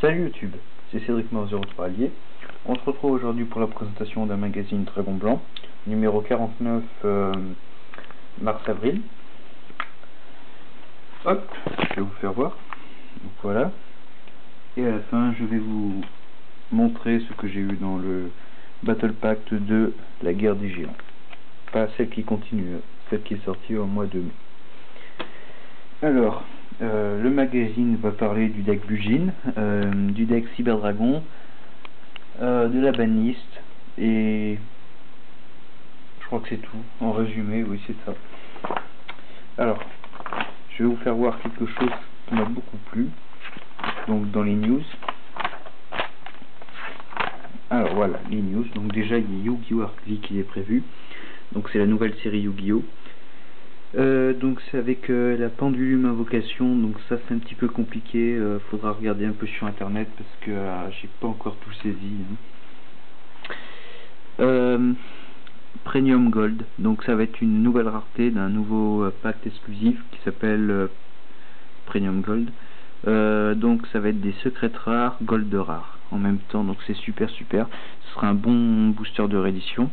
Salut YouTube, c'est Cédric Mort03 Allier. On se retrouve aujourd'hui pour la présentation d'un magazine Dragon Blanc, numéro 49 mars-avril. Hop, je vais vous faire voir. Donc voilà. Et à la fin, je vais vous montrer ce que j'ai eu dans le Battle Pack de la guerre des géants. Pas celle qui continue, celle qui est sortie au mois de mai. Alors, le magazine va parler du deck Bujin, du deck Cyberdragon, de la banliste, et je crois que c'est tout. En résumé, oui, c'est ça. Alors, je vais vous faire voir quelque chose qui m'a beaucoup plu, donc dans les news. Alors voilà, les news. Donc déjà, il y a Yu-Gi-Oh! Arc-V qui est prévu. Donc c'est la nouvelle série Yu-Gi-Oh! Donc c'est avec la pendulume invocation, donc ça c'est un petit peu compliqué, faudra regarder un peu sur internet parce que j'ai pas encore tout saisi, hein. Premium Gold, donc ça va être une nouvelle rareté d'un nouveau pacte exclusif qui s'appelle Premium Gold. Donc ça va être des secrets rares, gold rares en même temps, donc c'est super, ce sera un bon booster de réédition.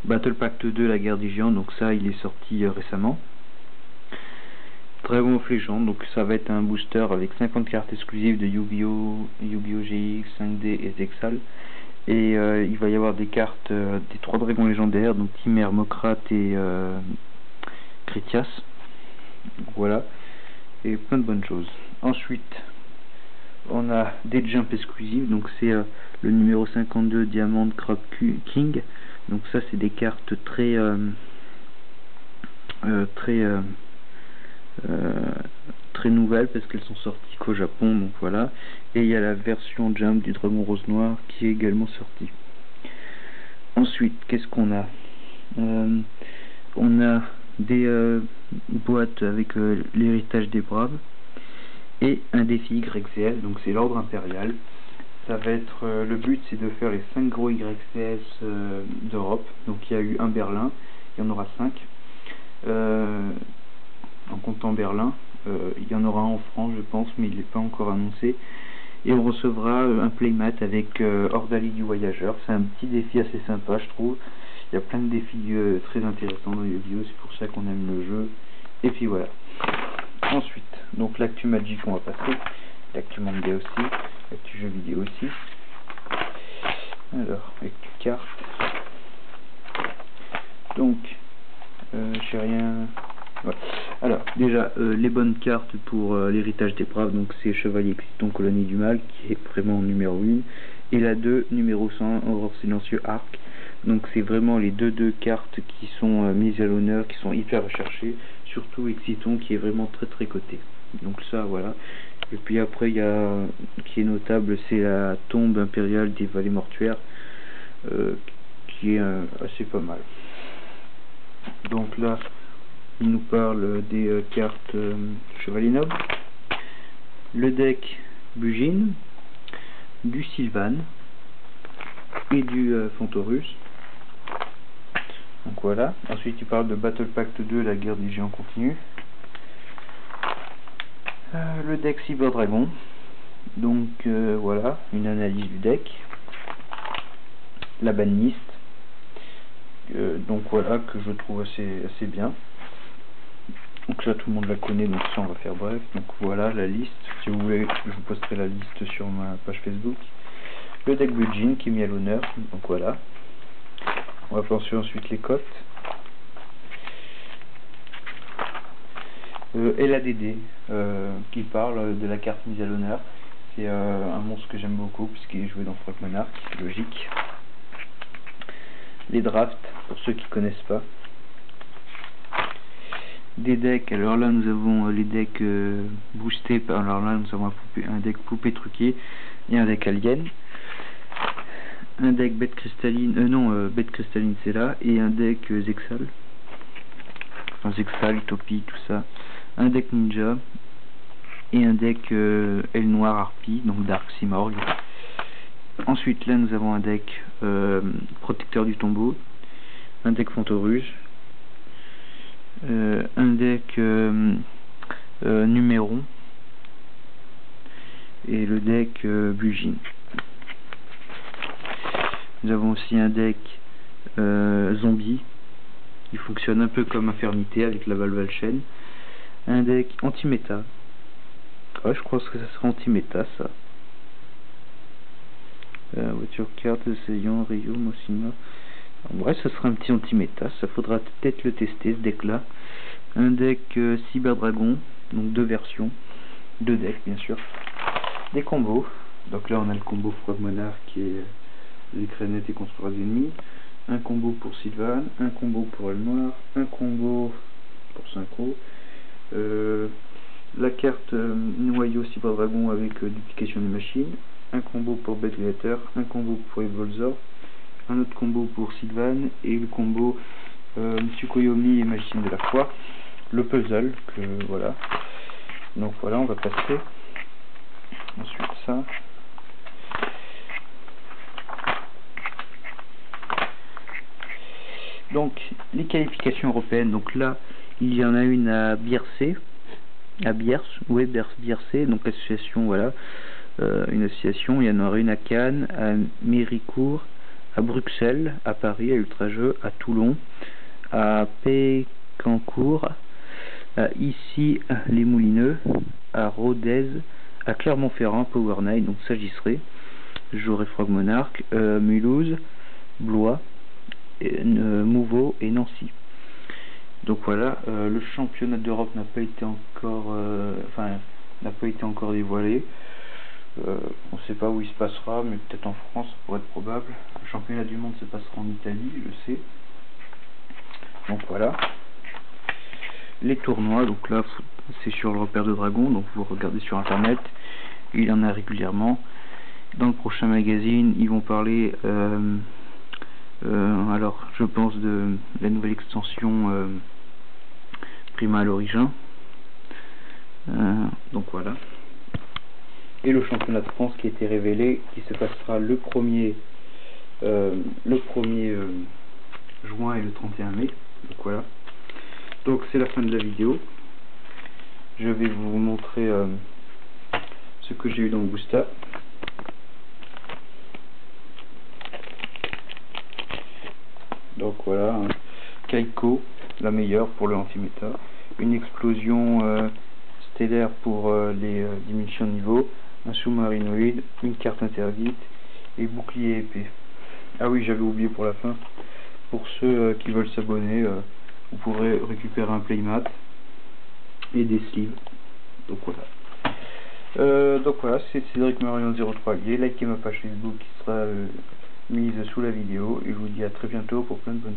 Battle Pack 2, la guerre des géants, donc ça il est sorti récemment. Dragon of Legend, donc ça va être un booster avec 50 cartes exclusives de Yu-Gi-Oh! Yu-Gi-Oh! GX, 5D et Zexal. Et il va y avoir des cartes des 3 dragons légendaires, donc Timère, Mokrat et Critias. Voilà, et plein de bonnes choses. Ensuite, on a des jumps exclusives, donc c'est le numéro 52 Diamond Crop King. Donc ça c'est des cartes très nouvelles parce qu'elles sont sorties qu'au Japon, donc voilà. Et il y a la version Jump du Dragon Rose Noir qui est également sortie. Ensuite, qu'est-ce qu'on a? On a des boîtes avec l'héritage des braves et un défi YCS, donc c'est l'ordre impérial. Ça va être le but, c'est de faire les 5 gros YCS d'Europe. Donc il y a eu un Berlin, il y en aura 5 en comptant Berlin. Il y en aura un en France je pense, mais il n'est pas encore annoncé. Et on recevra un playmat avec Ordali du Voyageur. C'est un petit défi assez sympa je trouve. Il y a plein de défis très intéressants dans Yu-Gi-Oh! C'est pour ça qu'on aime le jeu. Et puis voilà. Ensuite, donc l'actu Magic on va passer, l'actu manga aussi, l'actu jeu vidéo aussi. Alors, l'actu carte. Donc, j'ai rien. Ouais. Alors, déjà, les bonnes cartes pour l'héritage des braves, donc c'est Chevalier Exciton, Colonie du Mal, qui est vraiment numéro 1, et la 2, numéro 100, Aurore Silencieux, Arc. Donc c'est vraiment les deux cartes qui sont mises à l'honneur, qui sont hyper recherchées, surtout Exciton qui est vraiment très coté. Donc ça voilà. Et puis après il y a qui est notable, c'est la tombe impériale des vallées mortuaires, qui est assez pas mal. Donc là il nous parle des cartes Chevalier Noble, le deck Bujin, du Sylvan et du Fontaurus. Donc voilà, ensuite il parle de Battle Pack 2, la guerre des géants continue. Le deck Cyberdragon, donc voilà, une analyse du deck. La banlist, donc voilà, que je trouve assez bien. Donc ça tout le monde la connaît, donc ça on va faire bref. Donc voilà la liste, si vous voulez je vous posterai la liste sur ma page Facebook. Le deck Bujin qui est mis à l'honneur, donc voilà. On va penser ensuite les cotes. Et l'ADD qui parle de la carte mise à l'honneur. C'est un monstre que j'aime beaucoup puisqu'il est joué dans Frog Monarch, c'est logique. Les drafts, pour ceux qui connaissent pas. Des decks, alors là nous avons les decks boostés, alors là nous avons un deck poupée truqué et un deck alien. Un deck bête cristalline, bête cristalline c'est là, et un deck Zexal, enfin Zexal, Utopie, tout ça, un deck ninja, et un deck Aile Noire Harpie, donc Dark Simorgh. Ensuite là nous avons un deck Protecteur du Tombeau, un deck Fontaurus, un deck Numéron, et le deck Bugin. Nous avons aussi un deck zombie qui fonctionne un peu comme Infernité avec la valve chaîne. Un deck anti-méta. Ouais, je crois que ça sera anti-méta ça. Voiture carte, Saiyan, Ryo, Moshima. Ouais, ça sera un petit anti-méta, ça faudra peut-être le tester ce deck là. Un deck Cyber Dragon, donc deux versions, deux decks bien sûr. Des combos, donc là on a le combo Frog Monarch qui est les crénettes et construire des ennemis. Un combo pour Sylvan, un combo pour El Noir, un combo pour Synchro. La carte noyau Cyber Dragon avec duplication des machines. Un combo pour Bedwetter, un combo pour Evolzor, un autre combo pour Sylvan et le combo Tsukuyomi et Machine de la Foi. Le puzzle, que voilà. Donc voilà, on va passer. Ensuite ça. Donc les qualifications européennes, donc là il y en a une à Bierce, donc association, voilà, une association. Il y en aura une à Cannes, à Méricourt, à Bruxelles, à Paris, à Ultrajeux, à Toulon, à Pécancourt, à Issy les Moulineux, à Rodez, à Clermont-Ferrand, Power Night, donc ça j'y serai. J'aurai Frog Monarch, Mulhouse, Blois, Mouveau et Nancy. Donc voilà, le championnat d'Europe n'a pas été encore dévoilé. On ne sait pas où il se passera, mais peut-être en France, ça pourrait être probable. Le championnat du monde se passera en Italie, je sais. Donc voilà. Les tournois, donc là c'est sur le repère de dragon, donc vous regardez sur internet, il y en a régulièrement. Dans le prochain magazine, ils vont parler alors je pense de la nouvelle extension Prima à l'origine. Donc voilà. Et le championnat de France qui a été révélé, qui se passera le 1er juin et le 31 mai. Donc voilà. Donc c'est la fin de la vidéo. Je vais vous montrer ce que j'ai eu dans le booster. Donc voilà, hein. Kaiko, la meilleure pour le anti-méta. Une explosion stellaire pour les diminutions de niveau. Un sous-marinoïde, une carte interdite et bouclier épée. Ah oui, j'avais oublié pour la fin. Pour ceux qui veulent s'abonner, vous pourrez récupérer un playmat et des sleeves. Donc voilà. C'est Cédric Marion 03 lié. Likez ma page Facebook qui sera mise sous la vidéo et je vous dis à très bientôt pour plein de bonnes